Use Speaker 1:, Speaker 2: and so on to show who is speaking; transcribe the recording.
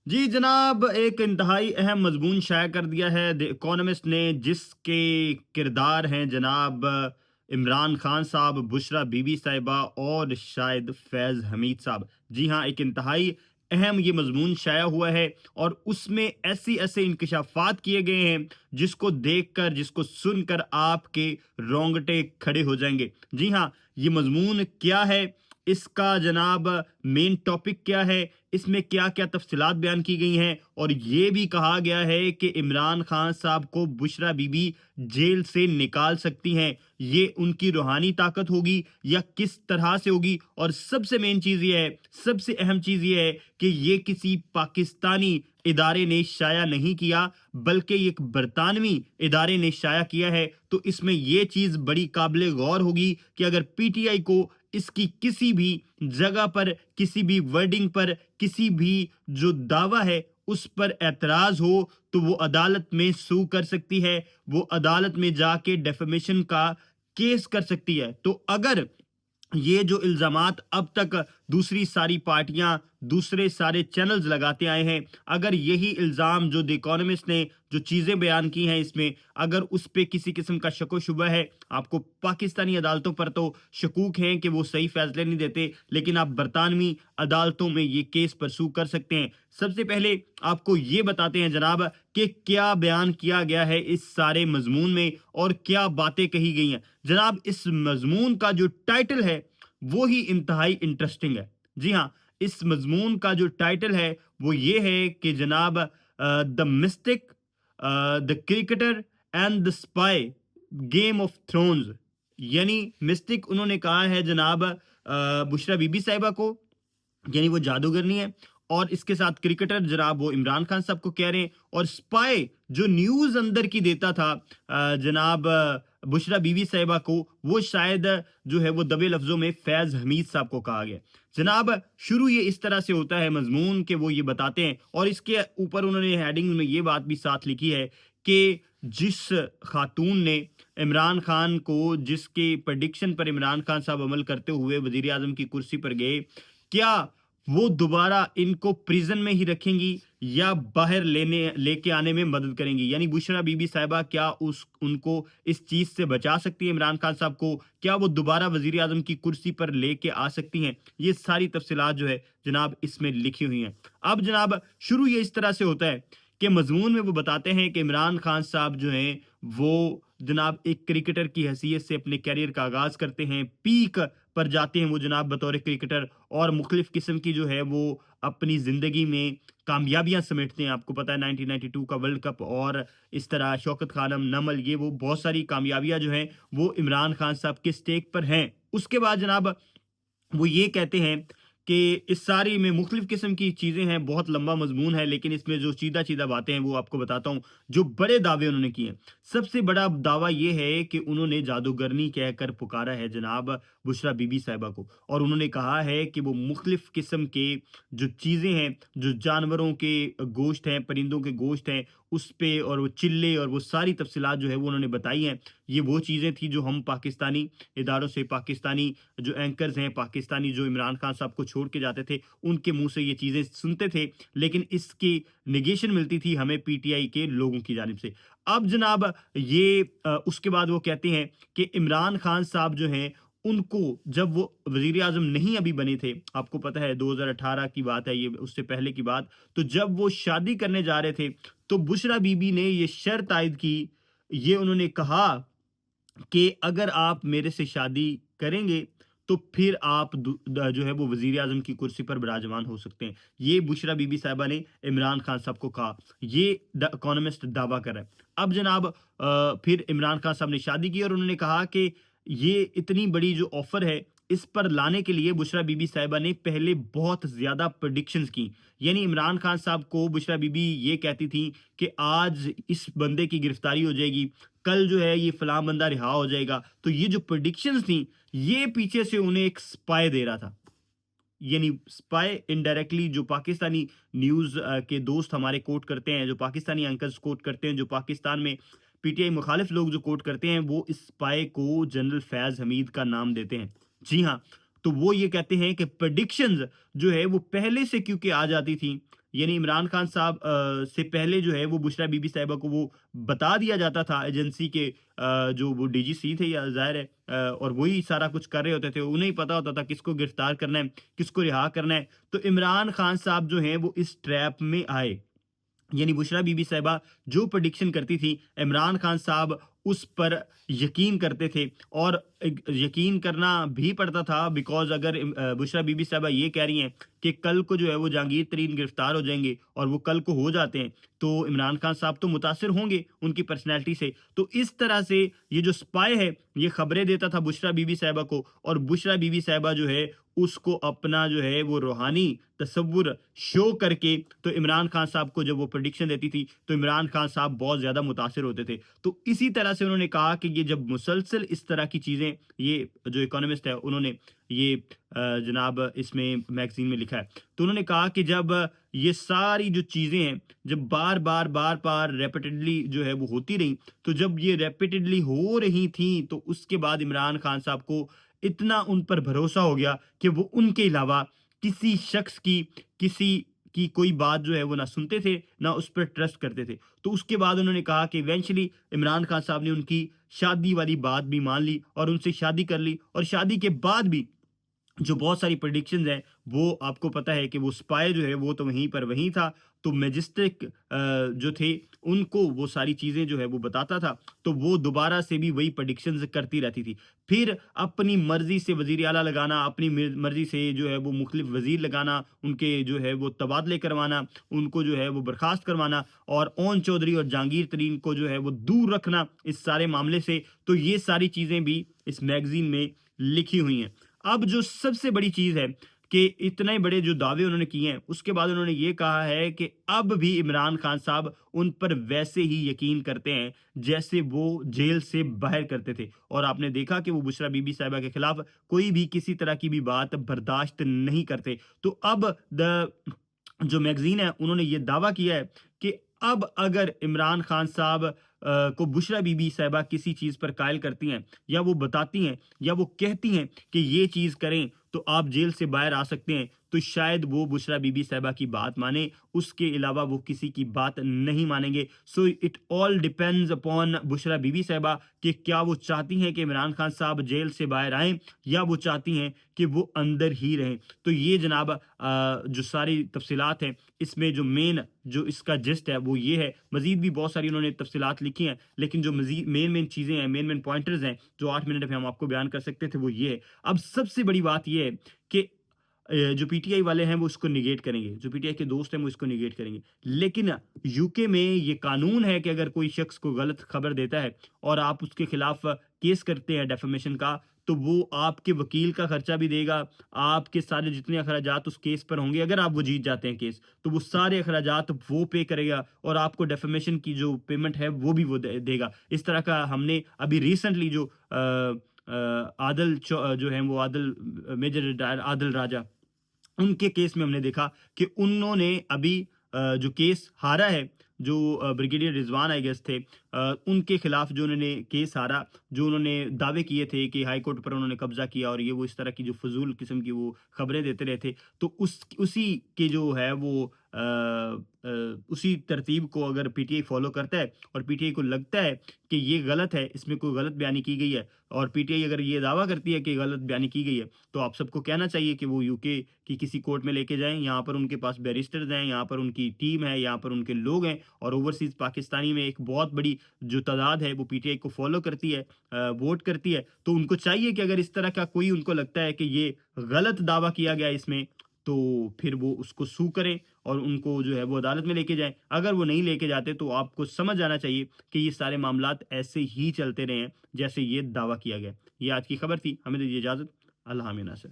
Speaker 1: जी जनाब, एक इंतहाई अहम मज़मून शाया कर दिया है द इकोनॉमिस्ट ने, जिसके किरदार हैं जनाब इमरान खान साहब, बुशरा बीबी साहिबा और शायद फैज़ हमीद साहब। जी हाँ, एक इंतहाई अहम ये मज़मून शाया हुआ है और उसमें ऐसे इंकशाफ़ात किए गए हैं, जिसको देखकर, जिसको सुनकर आपके रोंगटे खड़े हो जाएँगे। जी हाँ, ये मज़मून क्या है? इसका जनाब मेन टॉपिक क्या है? इसमें क्या-क्या तफ़सीलात बयान की गई हैं और ये भी कहा गया है कि इमरान खान साहब को बुशरा बीबी जेल से निकाल सकती हैं। ये उनकी रूहानी ताकत होगी या किस तरह से होगी? और सबसे मेन चीज़ ये है, सबसे अहम चीज़ ये है कि ये किसी पाकिस्तानी इदारे ने शाया नहीं किया, बल्कि ये एक बरतानवी इदारे ने शाया किया है। तो इसमें ये चीज़ बड़ी काबिल गौर होगी कि अगर पीटीआई को इसकी किसी भी जगह पर, किसी भी वर्डिंग पर, किसी भी जो दावा है उस पर एतराज हो, तो वो अदालत में सू कर सकती है, वो अदालत में जाके डेफेमेशन का केस कर सकती है। तो अगर ये जो इल्ज़ामात अब तक दूसरी सारी पार्टियां, दूसरे सारे चैनल्स लगाते आए हैं, अगर यही इल्ज़ाम जो द इकोनॉमिस्ट ने जो चीज़ें बयान की हैं इसमें, अगर उस पे किसी किस्म का शक व शुबा है, आपको पाकिस्तानी अदालतों पर तो शकूक हैं कि वो सही फैसले नहीं देते, लेकिन आप बरतानवी अदालतों में ये केस परसू कर सकते हैं। सबसे पहले आपको ये बताते हैं जनाब कि क्या बयान किया गया है इस सारे मज़मून में और क्या बातें कही गई हैं। जनाब, इस मज़मून का जो टाइटल है, वो ही इंतहाई इंटरेस्टिंग है। जी हाँ, इस मज़मून का जो टाइटल है, वो ये है कि जनाब the mystic, the cricketer and the spy, game of thrones. यानी मिस्टिक उन्होंने कहा है जनाब बुशरा बीबी साहिबा को, यानी वो जादूगरनी है, और इसके साथ क्रिकेटर जनाब वो इमरान खान साहब को कह रहे हैं, और स्पाई जो न्यूज़ अंदर की देता था जनाब बुशरा बीवी साहिबा को, वो शायद जो है वो दबे लफ्ज़ों में फैज़ हमीद साहब को कहा गया। जनाब, शुरू ये इस तरह से होता है मज़मून के वो ये बताते हैं, और इसके ऊपर उन्होंने हेडिंग में ये बात भी साथ लिखी है कि जिस खातून ने इमरान खान को, जिसके प्रेडिक्शन पर इमरान खान साहब अमल करते हुए वज़ीर आज़म की कुर्सी पर गए, क्या वो दोबारा इनको प्रिज़न में ही रखेंगी या बाहर लेके आने में मदद करेंगी? यानी बुशरा बीबी साहिबा क्या उस उनको इस चीज़ से बचा सकती है इमरान खान साहब को? क्या वो दोबारा वज़ीर आज़म की कुर्सी पर लेके आ सकती हैं? ये सारी तफ़सीलात जो है जनाब इसमें लिखी हुई हैं। अब जनाब शुरू ये इस तरह से होता है कि मज़मून में वो बताते हैं कि इमरान खान साहब जो हैं, वो जनाब एक क्रिकेटर की हैसियत से अपने करियर का आगाज़ करते हैं, पीक पर जाते हैं वो जनाब बतौर क्रिकेटर, और मुख्तलिफ़ किस्म की जो है वो अपनी ज़िंदगी में कामयाबियाँ समेटते हैं। आपको पता है 1992 का वर्ल्ड कप, और इस तरह शौकत खानम, नमल, ये वो बहुत सारी कामयाबियाँ जो हैं वो इमरान खान साहब के स्टेक पर हैं। उसके बाद जनाब वो ये कहते हैं कि इस सारी में मुख्तलिफ़ किस्म की चीज़ें हैं, बहुत लंबा मज़मून है, लेकिन इसमें जो सीधा-सीधा बातें हैं वो आपको बताता हूँ, जो बड़े दावे उन्होंने किए हैं। सबसे बड़ा दावा ये है कि उन्होंने जादूगरनी कहकर पुकारा है जनाब बुशरा बीबी साहिबा को, और उन्होंने कहा है कि वो मुख्तलिफ़ किस्म के जो चीज़ें हैं, जो जानवरों के गोश्त हैं, परिंदों के गोश्त हैं, उस पे, और वो चिल्ले और वो सारी तफ़सीलात जो है वो उन्होंने बताई हैं। ये वो चीज़ें थी जो हम पाकिस्तानी इदारों से, पाकिस्तानी जो एंकर्स हैं, पाकिस्तानी जो इमरान खान साहब को छोड़ के जाते थे, उनके मुँह से ये चीज़ें सुनते थे, लेकिन इसकी नेगेशन मिलती थी हमें पीटीआई के लोगों की जानिब से। अब जनाब ये उसके बाद वो कहते हैं कि इमरान खान साहब जो हैं, उनको जब वो वज़ीर-ए-आज़म नहीं अभी बने थे, आपको पता है 2018 की बात है ये, उससे पहले की बात, तो जब वो शादी करने जा रहे थे, तो बुशरा बीबी ने ये शर्त आयद की, ये उन्होंने कहा कि अगर आप मेरे से शादी करेंगे, तो फिर आप जो है वो वजीर आजम की कुर्सी पर विराजमान हो सकते हैं। ये बुशरा बीबी साहिबा ने इमरान खान साहब को कहा। ये द इकोनॉमिस्ट दावा कर रहा है। अब जनाब फिर इमरान खान साहब ने शादी की, और उन्होंने कहा कि ये इतनी बड़ी जो ऑफर है, इस पर लाने के लिए बुशरा बीबी साहिबा ने पहले बहुत ज्यादा प्रोडिक्शंस की। यानी इमरान खान साहब को बुशरा बीबी ये कहती थी कि आज इस बंदे की गिरफ्तारी हो जाएगी, कल जो है ये फलां बंदा रिहा हो जाएगा। तो ये जो प्रेडिक्शंस थी, ये पीछे से उन्हें एक स्पाई दे रहा था। यानी स्पाई इनडायरेक्टली जो पाकिस्तानी न्यूज़ के दोस्त हमारे कोट करते हैं, जो पाकिस्तानी एंकर्स कोट करते हैं, जो पाकिस्तान में पीटीआई मुखालिफ लोग जो कोट करते हैं, वो इस स्पाई को जनरल फैज़ हमीद का नाम देते हैं। जी हाँ, तो वो ये कहते हैं कि प्रेडिक्शंस जो है वो पहले से क्योंकि आ जाती थी, यानी इमरान खान साहब से पहले जो है वो बुशरा बीबी साहिबा को वो बता दिया जाता था एजेंसी के जो वो डीजीसी थे, या ज़ाहिर है और वही सारा कुछ कर रहे होते थे। उन्हें ही पता होता था किसको गिरफ्तार करना है, किसको रिहा करना है। तो इमरान खान साहब जो हैं वो इस ट्रैप में आए। यानी बुशरा बीबी साहिबा जो प्रेडिक्शन करती थी, इमरान खान साहब उस पर यकीन करते थे, और यकीन करना भी पड़ता था, बिकॉज़ अगर बुशरा बीबी साहिबा ये कह रही हैं कि कल को जो है वो जहांगीर तरीन गिरफ्तार हो जाएँगे, और वो कल को हो जाते हैं, तो इमरान खान साहब तो मुतासिर होंगे उनकी पर्सनैलिटी से। तो इस तरह से ये जो स्पाई है, ये खबरें देता था बुशरा बीबी साहिबा को, और बुशरा बीबी साहिबा जो है उसको अपना जो है वो रूहानी तसव्वुर शो करके, तो इमरान खान साहब को जब वो प्रेडिक्शन देती थी, तो इमरान खान साहब बहुत ज़्यादा मुतासिर होते थे। तो इसी तरह से उन्होंने कहा कि ये जब मुसलसल इस तरह की चीज़ें, ये जो इकोनॉमिस्ट है उन्होंने ये जनाब इसमें मैगज़ीन में लिखा है। तो उन्होंने कहा कि जब ये सारी जो चीज़ें हैं, जब बार-बार, बार-बार रिपीटेडली जो है वो होती रहीं, तो जब ये रिपीटेडली हो रही थीं, तो उसके बाद इमरान खान साहब को इतना उन पर भरोसा हो गया कि वो उनके अलावा किसी शख्स की, किसी की कोई बात जो है वो ना सुनते थे, ना उस पर ट्रस्ट करते थे। तो उसके बाद उन्होंने कहा कि इवेंचुअली इमरान खान साहब ने उनकी शादी वाली बात भी मान ली, और उनसे शादी कर ली, और शादी के बाद भी जो बहुत सारी प्रेडिक्शंस हैं, वो आपको पता है कि वो स्पाई जो है वो तो वहीं पर वहीं था। तो मैजिस्ट्रिक जो थे, उनको वो सारी चीज़ें जो है वो बताता था, तो वो दोबारा से भी वही प्रेडिक्शंस करती रहती थी। फिर अपनी मर्ज़ी से वज़ीर आला लगाना, अपनी मर्ज़ी से जो है वो मुख्तलिफ वज़ीर लगाना, उनके जो है वो तबादले करवाना, उनको जो है वो बर्खास्त करवाना, और ओन चौधरी और जहांगीर तरीन को जो है वो दूर रखना इस सारे मामले से। तो ये सारी चीज़ें भी इस मैगज़ीन में लिखी हुई हैं। अब जो सबसे बड़ी चीज़ है कि इतने बड़े जो दावे उन्होंने किए हैं, उसके बाद उन्होंने ये कहा है कि अब भी इमरान खान साहब उन पर वैसे ही यकीन करते हैं, जैसे वो जेल से बाहर करते थे। और आपने देखा कि वो बुशरा बीबी साहिबा के खिलाफ कोई भी किसी तरह की भी बात बर्दाश्त नहीं करते। तो अब द जो मैगज़ीन है, उन्होंने ये दावा किया है कि अब अगर इमरान खान साहब को बुशरा बीबी साहिबा किसी चीज़ पर कायल करती हैं, या वो बताती हैं, या वो कहती हैं कि ये चीज़ करें तो आप जेल से बाहर आ सकते हैं, तो शायद वो बुशरा बीबी साहिबा की बात माने, उसके अलावा वो किसी की बात नहीं मानेंगे। So it all depends upon Bushra Bibi Sahiba कि क्या वो चाहती हैं कि इमरान खान साहब जेल से बाहर आएँ, या वो चाहती हैं कि वो अंदर ही रहें। तो ये जनाब जो सारी तफ़सीलात हैं, इसमें जो मेन जो इसका जिस्ट है वो ये है। मज़ीद भी बहुत सारी उन्होंने तफ़सीलात लिखी हैं, लेकिन जो मज़ीद मेन-मेन चीज़ें हैं, मेन-मेन पॉइंटर्स हैं, जो 8 मिनट में हम आपको बयान कर सकते थे, वो ये है। अब सबसे बड़ी बात ये है कि जो पीटीआई वाले हैं वो इसको नेगेट करेंगे, जो पीटीआई के दोस्त हैं वो इसको नेगेट करेंगे। लेकिन यूके में ये कानून है कि अगर कोई शख्स को गलत खबर देता है, और आप उसके खिलाफ केस करते हैं डेफेमेशन का, तो वो आपके वकील का खर्चा भी देगा, आपके सारे जितने अखराजात उस केस पर होंगे, अगर आप वो जीत जाते हैं केस, तो वो सारे अखराजात वो पे करेगा, और आपको डेफेमेशन की जो पेमेंट है वो भी वो देगा। इस तरह का हमने अभी रिसेंटली जो जो हैं वो मेजर रिटायर आदिल राजा, उनके केस में हमने देखा कि उन्होंने अभी जो केस हारा है, जो ब्रिगेडियर रिजवान आई गेस थे, उनके खिलाफ जो उन्होंने केस हारा, जो उन्होंने दावे किए थे कि हाई कोर्ट पर उन्होंने कब्जा किया, और ये वो इस तरह की जो फजूल किस्म की वो खबरें देते रहे थे, तो उसी के जो है वो उसी तरतीब को अगर पीटीआई फॉलो करता है, और पीटीआई को लगता है कि ये गलत है, इसमें कोई गलत बयानी की गई है, और पीटीआई अगर ये दावा करती है कि गलत बयानी की गई है, तो आप सबको कहना चाहिए कि वो यूके की किसी कोर्ट में लेके जाएँ। यहाँ पर उनके पास बैरिस्टर्स हैं, यहाँ पर उनकी टीम है, यहाँ पर उनके लोग हैं, और ओवरसीज़ पाकिस्तानी में एक बहुत बड़ी जो तादाद है वो पीटीआई को फॉलो करती है, वोट करती है। तो उनको चाहिए कि अगर इस तरह का कोई उनको लगता है कि ये गलत दावा किया गया है इसमें, तो फिर वो उसको सू करें, और उनको जो है वो अदालत में लेके जाएँ। अगर वो नहीं लेके जाते, तो आपको समझ जाना चाहिए कि ये सारे मामलात ऐसे ही चलते रहे हैं, जैसे ये दावा किया गया। ये आज की खबर थी। हमें दीजिए इजाज़त। अल्लाह हाफ़िज़ नासिर।